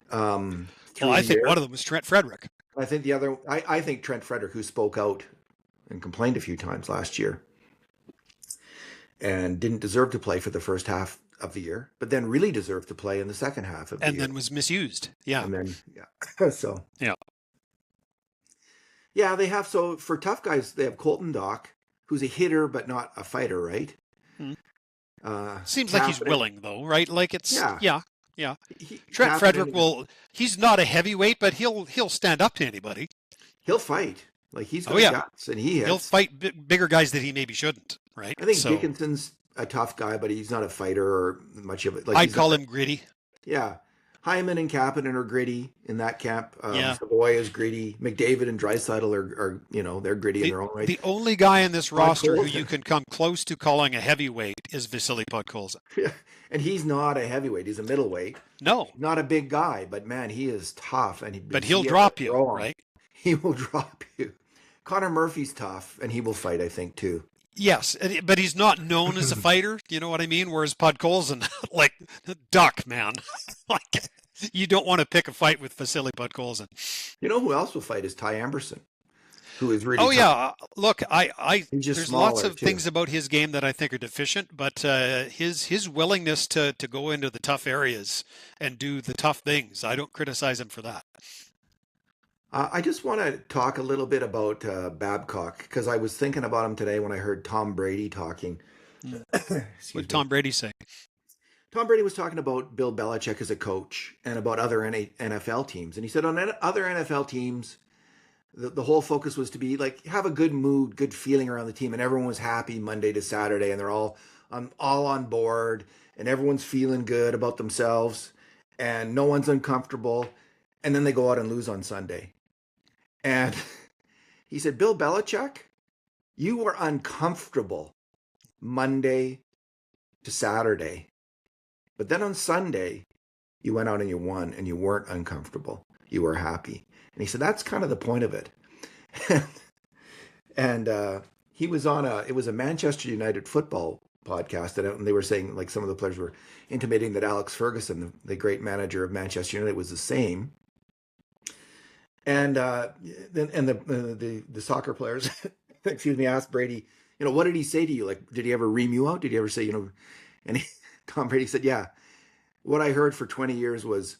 Speaker 2: I think one of them was Trent Frederick.
Speaker 1: I think the other, I think Trent Frederick, who spoke out and complained a few times last year and didn't deserve to play for the first half of the year, but then really deserved to play in the second half of the year.
Speaker 2: And then was misused. Yeah.
Speaker 1: And then, yeah. So,
Speaker 2: yeah.
Speaker 1: Yeah, they have, so for tough guys, they have Colton Dock, who's a hitter, but not a fighter, right?
Speaker 2: Seems like he's willing, though, right? Like it's, yeah. Trent Frederick he's not a heavyweight, but he'll stand up to anybody.
Speaker 1: He'll fight. Like he's got guts, and he'll
Speaker 2: fight bigger guys that he maybe shouldn't, right?
Speaker 1: I think Dickinson's a tough guy, but he's not a fighter or much of it. Like
Speaker 2: I'd call him gritty.
Speaker 1: Yeah. Hyman and Kapanen are gritty in that camp. Savoy is gritty. McDavid and Draisaitl are they're gritty in their own right.
Speaker 2: The only guy in this roster who you can come close to calling a heavyweight is Vasily Podkolzin.
Speaker 1: Yeah. And he's not a heavyweight. He's a middleweight.
Speaker 2: No.
Speaker 1: Not a big guy, but man, he is tough.
Speaker 2: But he'll drop you, right?
Speaker 1: He will drop you. Connor Murphy's tough, and he will fight, I think, too.
Speaker 2: Yes, but he's not known as a fighter. You know what I mean? Whereas Podkolzin, like, duck, man. Like, you don't want to pick a fight with Vasily Podkolzin.
Speaker 1: You know who else will fight is Ty Emberson, who is really tough.
Speaker 2: Yeah. Look, there's lots of
Speaker 1: too.
Speaker 2: things about his game that I think are deficient, but his willingness to go into the tough areas and do the tough things, I don't criticize him for that.
Speaker 1: I just want to talk a little bit about Babcock, because I was thinking about him today when I heard Tom Brady talking.
Speaker 2: What did Tom Brady say?
Speaker 1: Tom Brady was talking about Bill Belichick as a coach and about other NFL teams. And he said on other NFL teams, the whole focus was to be like, have a good mood, good feeling around the team. And everyone was happy Monday to Saturday, and they're all on board, and everyone's feeling good about themselves, and no one's uncomfortable. And then they go out and lose on Sunday. And he said, Bill Belichick, you were uncomfortable Monday to Saturday. But then on Sunday, you went out and you won, and you weren't uncomfortable. You were happy. And he said, that's kind of the point of it. And he was it was a Manchester United football podcast, and they were saying, like, some of the players were intimating that Alex Ferguson, the great manager of Manchester United, was the same. And the soccer players, asked Brady, what did he say to you? Like, did he ever ream you out? Did he ever say, and Tom Brady said, yeah, what I heard for 20 years was,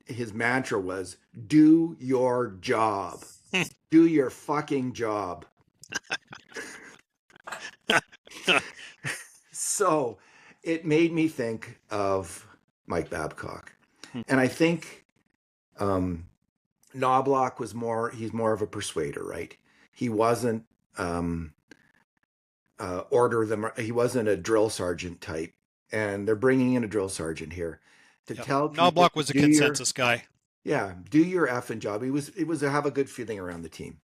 Speaker 1: his mantra was, do your job. Do your fucking job. So it made me think of Mike Babcock. And I think Knobloch he's more of a persuader, right? He wasn't he wasn't a drill sergeant type. And they're bringing in a drill sergeant here to tell people.
Speaker 2: Knobloch was a consensus guy.
Speaker 1: Yeah, do your effing job. It was to have a good feeling around the team.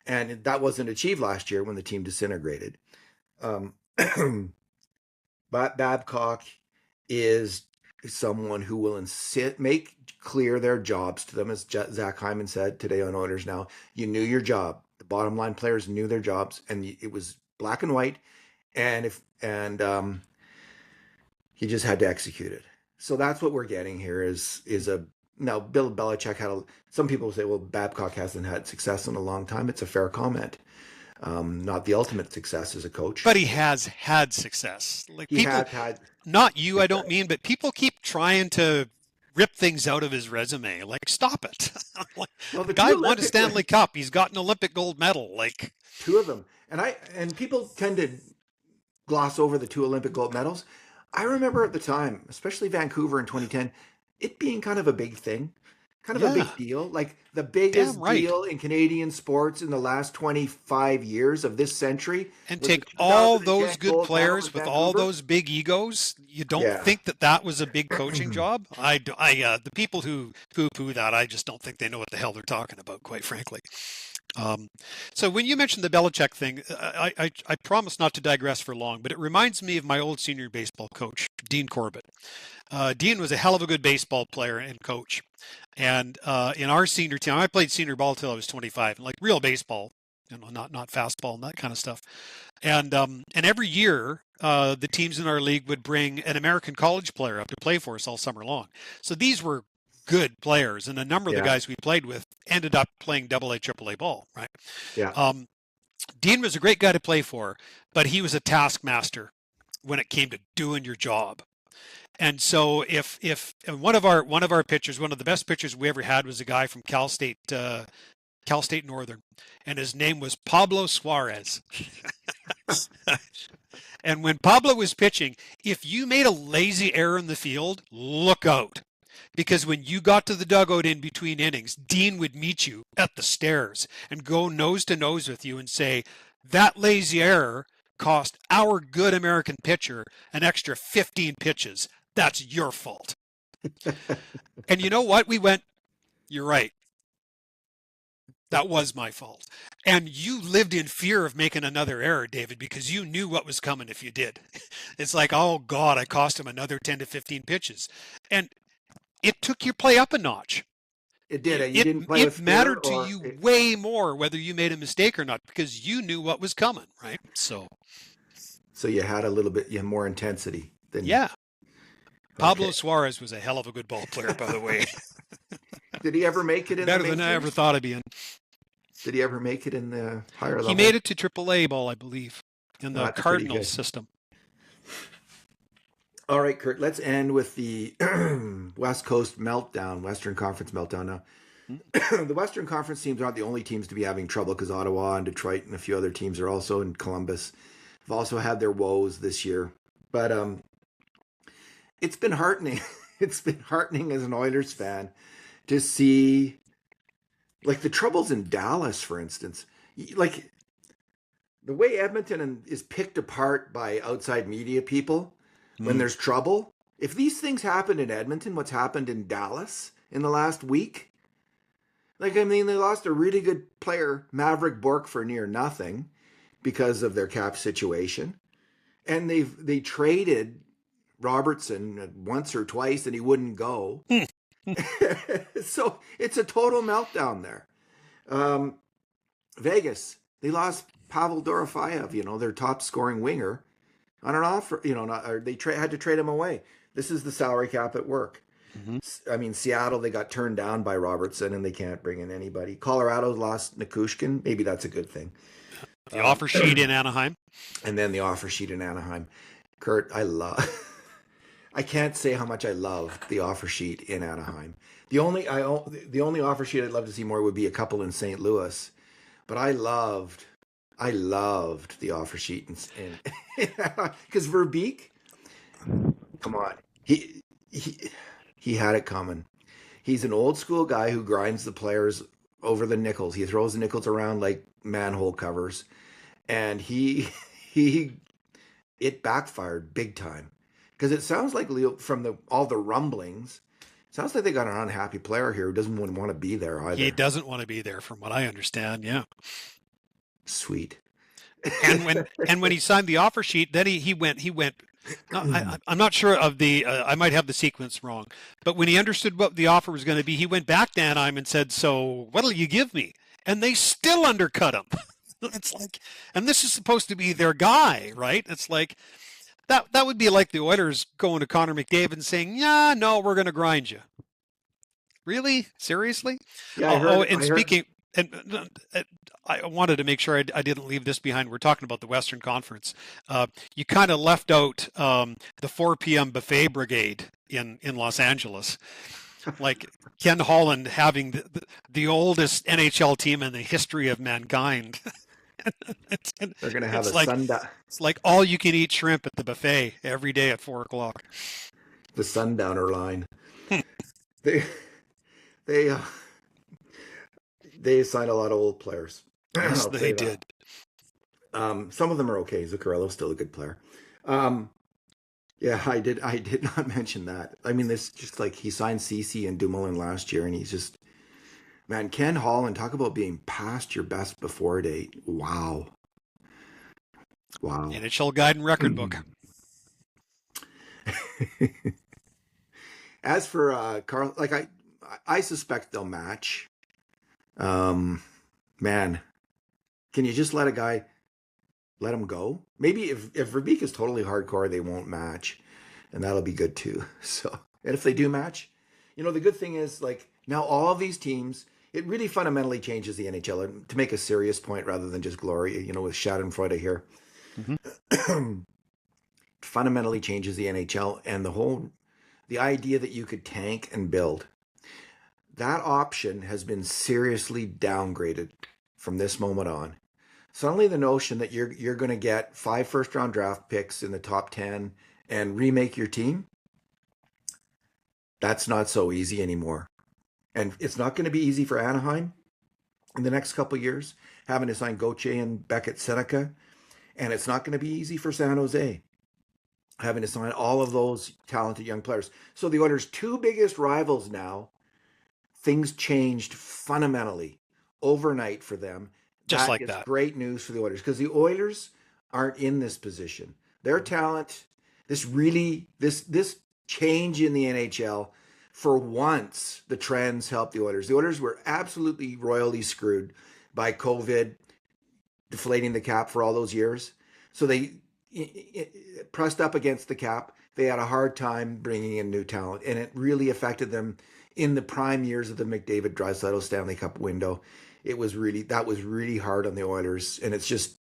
Speaker 1: And that wasn't achieved last year when the team disintegrated. But Babcock is someone who will make clear their jobs to them, as Zach Hyman said today on Oilers Now. You knew your job. The bottom line players knew their jobs, and it was black and white. And he just had to execute it. So that's what we're getting here now Bill Belichick some people say, well, Babcock hasn't had success in a long time. It's a fair comment. Not the ultimate success as a coach.
Speaker 2: But he has had success. Like,
Speaker 1: he
Speaker 2: people,
Speaker 1: had
Speaker 2: not you, I don't mean, but people keep trying to rip things out of his resume. Like, stop it. Like, well, the guy won a Stanley Cup. He's got an Olympic gold medal. Like,
Speaker 1: two of them. And people tend to gloss over the two Olympic gold medals. I remember at the time, especially Vancouver in 2010, it being kind of a big thing, kind of a
Speaker 2: Yeah,
Speaker 1: big deal, like the
Speaker 2: damn
Speaker 1: biggest
Speaker 2: right.
Speaker 1: deal in Canadian sports in the last 25 years of this century
Speaker 2: And
Speaker 1: was the
Speaker 2: take all those
Speaker 1: 2010
Speaker 2: good
Speaker 1: gold medal in
Speaker 2: players with all
Speaker 1: Vancouver.
Speaker 2: those big egos. You don't
Speaker 1: Yeah.
Speaker 2: think that that was a big coaching job? The people who poo-poo that, I just don't think they know what the hell they're talking about, quite frankly. Um, so when you mentioned the Belichick thing, I promise not to digress for long, but it reminds me of my old senior baseball coach, Dean Corbett. Dean was a hell of a good baseball player and coach. And in our senior team, I played senior ball till I was 25, like real baseball, not fastball and that kind of stuff. And every year, the teams in our league would bring an American college player up to play for us all summer long. So these were good players, and a number of the
Speaker 1: Yeah.
Speaker 2: guys we played with ended up playing double A, triple A ball, right?
Speaker 1: Yeah.
Speaker 2: Um, Dean was a great guy to play for, but he was a taskmaster when it came to doing your job. And so if and one of our pitchers, one of the best pitchers we ever had was a guy from Cal State Northern, and his name was Pablo Suarez. And when Pablo was pitching, if you made a lazy error in the field, look out. Because when you got to the dugout in between innings, Dean would meet you at the stairs and go nose to nose with you and say, that lazy error cost our good American pitcher an extra 15 pitches. That's your fault. And you know what? We went, you're right. That was my fault. And you lived in fear of making another error, David, because you knew what was coming if you did. It's like, oh God, I cost him another 10 to 15 pitches. And it took your play up a notch.
Speaker 1: It did.
Speaker 2: It,
Speaker 1: You
Speaker 2: it,
Speaker 1: didn't play with
Speaker 2: it
Speaker 1: fear,
Speaker 2: mattered to
Speaker 1: or
Speaker 2: you way more whether you made a mistake or not because you knew what was coming, right? So,
Speaker 1: so you had a little bit, you had more intensity than.
Speaker 2: yeah. Pablo
Speaker 1: Okay.
Speaker 2: Suarez was a hell of a good ball player, by the way.
Speaker 1: Did he ever make it in the
Speaker 2: Better than I ever
Speaker 1: majors?
Speaker 2: thought of being.
Speaker 1: Did he ever make it in the higher
Speaker 2: He made
Speaker 1: levels?
Speaker 2: it to AAA ball, I believe, in
Speaker 1: Oh,
Speaker 2: the
Speaker 1: that's pretty
Speaker 2: Cardinals
Speaker 1: good.
Speaker 2: system.
Speaker 1: All right, Kurt, let's end with the West Coast meltdown, Western Conference meltdown now. The Western Conference teams aren't the only teams to be having trouble because Ottawa and Detroit and a few other teams are also in Columbus have also had their woes this year. But it's been heartening. It's been heartening as an Oilers fan to see like the troubles in Dallas, for instance. Like the way is picked apart by outside media people when
Speaker 2: Mm.
Speaker 1: there's trouble. If these things happened in Edmonton, what's happened in Dallas in the last week, like, I mean, they lost a really good player, Maverick Bork, for near nothing because of their cap situation. And they traded Robertson once or twice and he wouldn't go. So it's a total meltdown there. Um, Vegas, they lost Pavel Dorofeyev, their top scoring winger, on an offer, or they had to trade him away. This is the salary cap at work.
Speaker 2: Mhm.
Speaker 1: I mean, Seattle, they got turned down by Robertson and they can't bring in anybody. Colorado lost Nikushkin. Maybe that's a good thing.
Speaker 2: The offer sheet in Anaheim.
Speaker 1: And then the offer sheet in Anaheim. Kurt, I can't say how much I love the offer sheet in Anaheim. The only offer sheet I'd love to see more would be a couple in St. Louis. But I loved the offer sheet in because Verbeek, come on, he had it coming. He's an old school guy who grinds the players over the nickels. He throws the nickels around like manhole covers, and he it backfired big time because it sounds like Leo from all the rumblings. Sounds like they got an unhappy player here who doesn't want to be there
Speaker 2: He
Speaker 1: either.
Speaker 2: doesn't want to be there, from what I understand. Yeah.
Speaker 1: Sweet.
Speaker 2: And when he signed the offer sheet, then he went. No, I'm not sure of the. I might have the sequence wrong, but when he understood what the offer was going to be, he went back to Anaheim and said, "So what'll you give me?" And they still undercut him. It's like, and this is supposed to be their guy, right? It's like that would be like the Oilers going to Connor McDavid and saying, "Yeah, no, we're going to grind you." Really? Seriously?
Speaker 1: Yeah, I
Speaker 2: Oh, oh,
Speaker 1: heard.
Speaker 2: and
Speaker 1: I heard.
Speaker 2: speaking, and I wanted to make sure I didn't leave this behind. We're talking about the Western Conference. You kind of left out the 4 p.m. buffet brigade in Los Angeles, like Ken Holland having the oldest NHL team in the history of mankind.
Speaker 1: They're going to have
Speaker 2: It's
Speaker 1: a
Speaker 2: like it's like all you can eat shrimp at the buffet every day at 4 o'clock.
Speaker 1: the sundowner line. They they uh, they signed a lot of old players.
Speaker 2: Yes,
Speaker 1: I'll
Speaker 2: they
Speaker 1: say that.
Speaker 2: did.
Speaker 1: Some of them are okay. Zuccarello's still a good player. Um, yeah, I did not mention that. I mean, this just like he signed Cece and Dumoulin last year, and he's just man, Ken Holland, talk about being past your best before date. Wow, wow.
Speaker 2: NHL guide and record book.
Speaker 1: As for Carl, like I suspect they'll match. Um, man, can you just let a guy let him go? Maybe if Verbeek is totally hardcore, they won't match, and that'll be good too. So, and if they do match, the good thing is like now all of these teams, it really fundamentally changes the NHL. And to make a serious point rather than just glory, with Schadenfreude here,
Speaker 2: Mhm.
Speaker 1: fundamentally changes the NHL and the idea that you could tank and build. That option has been seriously downgraded from this moment on. Suddenly the notion that you're going to get 5 first round draft picks in the top 10 and remake your team, that's not so easy anymore. And it's not going to be easy for Anaheim in the next couple of years, having to sign Gauthier and Beckett Seneca. And it's not going to be easy for San Jose, having to sign all of those talented young players. So the Oilers' two biggest rivals now, things changed fundamentally overnight for them.
Speaker 2: Just
Speaker 1: That
Speaker 2: like
Speaker 1: is
Speaker 2: that.
Speaker 1: great news for the Oilers because the Oilers aren't in this position. Their talent, this change in the NHL, for once the trends helped the Oilers. The Oilers were absolutely royally screwed by COVID deflating the cap for all those years. So they pressed up against the cap. They had a hard time bringing in new talent, and it really affected them in the prime years of the McDavid-Draisaitl Stanley Cup window. That was really hard on the Oilers, and it's just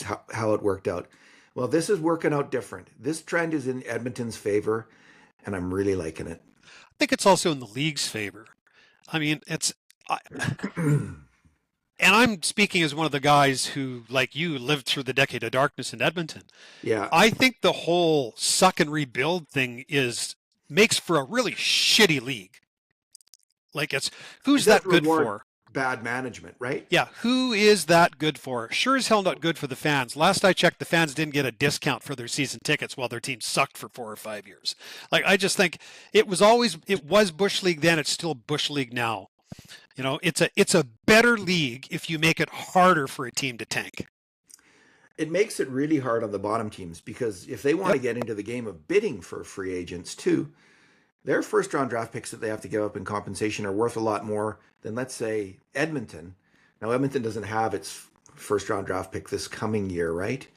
Speaker 1: how it worked out. Well, this is working out different. This trend is in Edmonton's favor, and I'm really liking it.
Speaker 2: I think it's also in the league's favor. I mean, and I'm speaking as one of the guys who, like you, lived through the decade of darkness in Edmonton.
Speaker 1: Yeah,
Speaker 2: I think the whole suck and rebuild thing makes for a really shitty league. Like
Speaker 1: it
Speaker 2: who's
Speaker 1: does
Speaker 2: that good
Speaker 1: reward
Speaker 2: for?
Speaker 1: bad management, right?
Speaker 2: Yeah, who is that good for? Sure as hell not good for the fans. Last I checked, the fans didn't get a discount for their season tickets while their team sucked for 4 or 5 years. Like I just think it was Bush League then, it's still Bush League now. It's a better league if you make it harder for a team to tank.
Speaker 1: It makes it really hard on the bottom teams because if they want
Speaker 2: Yep.
Speaker 1: to get into the game of bidding for free agents too, their first round draft picks that they have to give up in compensation are worth a lot more than, let's say, Edmonton. Now, Edmonton doesn't have its first round draft pick this coming year, right?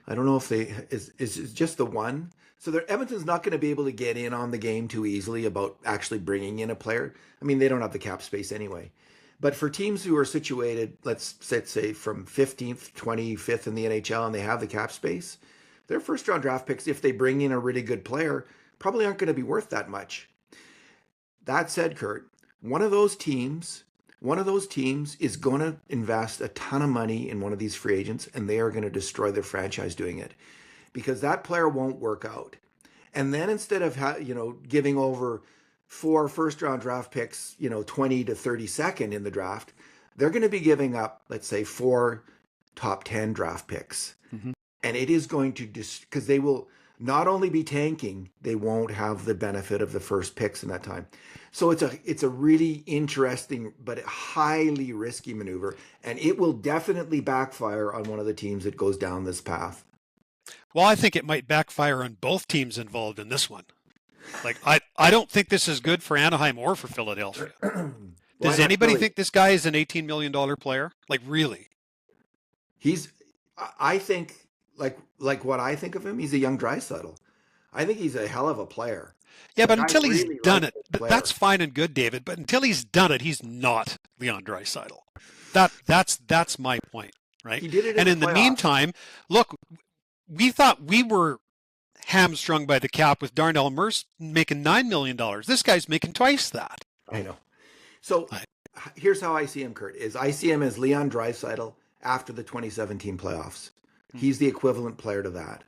Speaker 1: I don't know if is just the one. So Edmonton's not going to be able to get in on the game too easily about actually bringing in a player. I mean, they don't have the cap space anyway. But for teams who are situated, let's say from 15th, 25th in the NHL and they have the cap space, their first round draft picks, if they bring in a really good player, probably aren't going to be worth that much. That said, Kurt, one of those teams is going to invest a ton of money in one of these free agents and they are going to destroy their franchise doing it because that player won't work out. And then instead of giving over 4 first round draft picks, 20 to 32nd in the draft, they're going to be giving up, let's say, 4 top 10 draft picks.
Speaker 2: Mm-hmm.
Speaker 1: And it is going to because they will not only be tanking, they won't have the benefit of the first picks in that time. So it's a really interesting but highly risky maneuver, and it will definitely backfire on one of the teams that goes down this path.
Speaker 2: Well, I think it might backfire on both teams involved in this one. Like I don't think this is good for Anaheim or for Philadelphia. Does anybody think this guy is an $18 million player? Like really?
Speaker 1: I think like what I think of him, he's a young Draisaitl. I think he's a hell of a player.
Speaker 2: Yeah, but
Speaker 1: I
Speaker 2: until he's
Speaker 1: really
Speaker 2: done
Speaker 1: like
Speaker 2: it,
Speaker 1: this player.
Speaker 2: that's fine and good, David. But until he's done it, he's not Leon Draisaitl. That's my point, right?
Speaker 1: He did it
Speaker 2: And
Speaker 1: in
Speaker 2: in
Speaker 1: the
Speaker 2: the
Speaker 1: playoffs.
Speaker 2: meantime, look, we thought we were hamstrung by the cap with Darnell Nurse making $9 million. This guy's making twice that.
Speaker 1: I know. So
Speaker 2: I-
Speaker 1: here's how I see him, Kurt. I see him as Leon Draisaitl after the 2017 playoffs.
Speaker 2: Hmm.
Speaker 1: He's the equivalent player to that.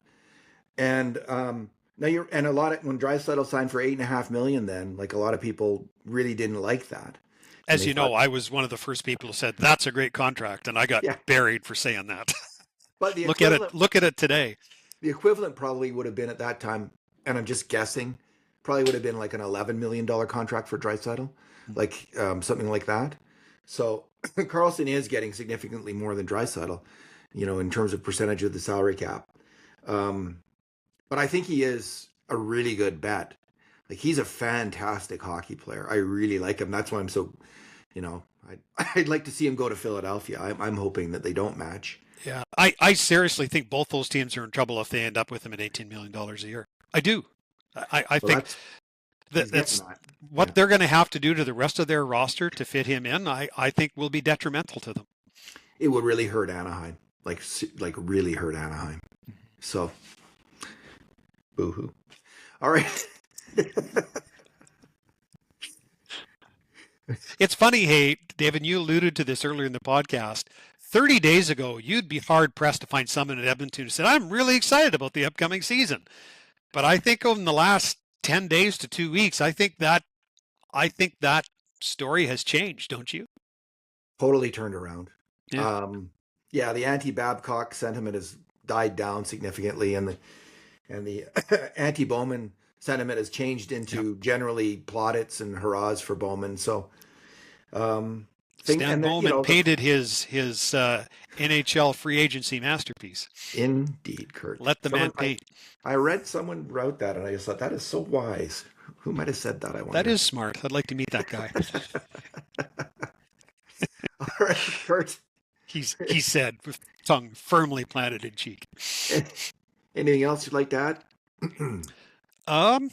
Speaker 1: And now and a lot of when Draisaitl signed for $8.5 million, then like a lot of people really didn't like that, and
Speaker 2: As
Speaker 1: they
Speaker 2: you know,
Speaker 1: thought,
Speaker 2: I was one of the first people who said that's a great contract, and I got
Speaker 1: yeah.
Speaker 2: buried for saying that.
Speaker 1: But
Speaker 2: Look at it. Look at it today.
Speaker 1: the equivalent probably would have been at that time, and I'm just guessing, probably would have been like an $11 million contract for Draisaitl, like something like that. So Carlson is getting significantly more than Draisaitl, in terms of percentage of the salary cap. Um, but I think he is a really good bet. Like he's a fantastic hockey player. I really like him. That's why I'm so, I'd like to see him go to Philadelphia. I'm hoping that they don't match.
Speaker 2: Yeah, I seriously think both those teams are in trouble if they end up with him at $18 million a year. I do. I
Speaker 1: Well,
Speaker 2: think
Speaker 1: that's he's getting
Speaker 2: that's
Speaker 1: that. Yeah,
Speaker 2: what they're going to have to do to the rest of their roster to fit him in. I think will be detrimental to them.
Speaker 1: it would really hurt Anaheim. Like really hurt Anaheim. So, boo-hoo. All right.
Speaker 2: It's funny, hey, David, you alluded to this earlier in the podcast. 30 days ago, you'd be hard pressed to find someone in Edmonton who said, I'm really excited about the upcoming season. But I think over the last 10 days to 2 weeks, I think that story has changed, don't you?
Speaker 1: Totally turned around.
Speaker 2: Yeah.
Speaker 1: Yeah, the anti-Babcock sentiment has died down significantly, and the anti-Bowman sentiment has changed
Speaker 2: Yep.
Speaker 1: into generally plaudits and hurrahs for Bowman. So,
Speaker 2: Stan
Speaker 1: and then
Speaker 2: Bowman painted his NHL free agency masterpiece.
Speaker 1: indeed, Kurt.
Speaker 2: Let the man paint.
Speaker 1: I read someone wrote that, and I just thought that is so wise. Who might have said that? I
Speaker 2: That
Speaker 1: wonder.
Speaker 2: is smart. I'd like to meet that guy.
Speaker 1: All right, Kurt.
Speaker 2: He said with tongue firmly planted in cheek.
Speaker 1: Anything else you'd like to add?
Speaker 2: Um,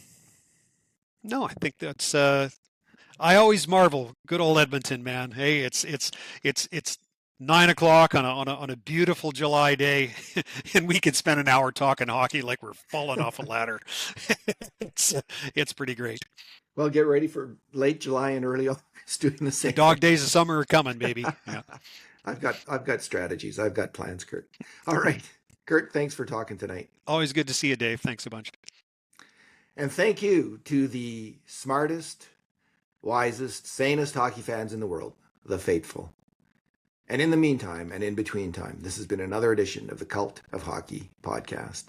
Speaker 2: no, I think that's I always marvel. Good old Edmonton, man. Hey, it's 9 o'clock on a beautiful July day, and we could spend an hour talking hockey like we're falling off a ladder. it's it's pretty great.
Speaker 1: Well, get ready for late July and early August doing the
Speaker 2: The
Speaker 1: same
Speaker 2: dog
Speaker 1: thing.
Speaker 2: days of summer are coming, baby. Yeah.
Speaker 1: I've got strategies. I've got plans, Kurt. All right. Kurt, thanks for talking tonight.
Speaker 2: Always good to see you, Dave. Thanks a bunch.
Speaker 1: And thank you to the smartest, wisest, sanest hockey fans in the world, the faithful. And in the meantime and in between time, this has been another edition of the Cult of Hockey podcast.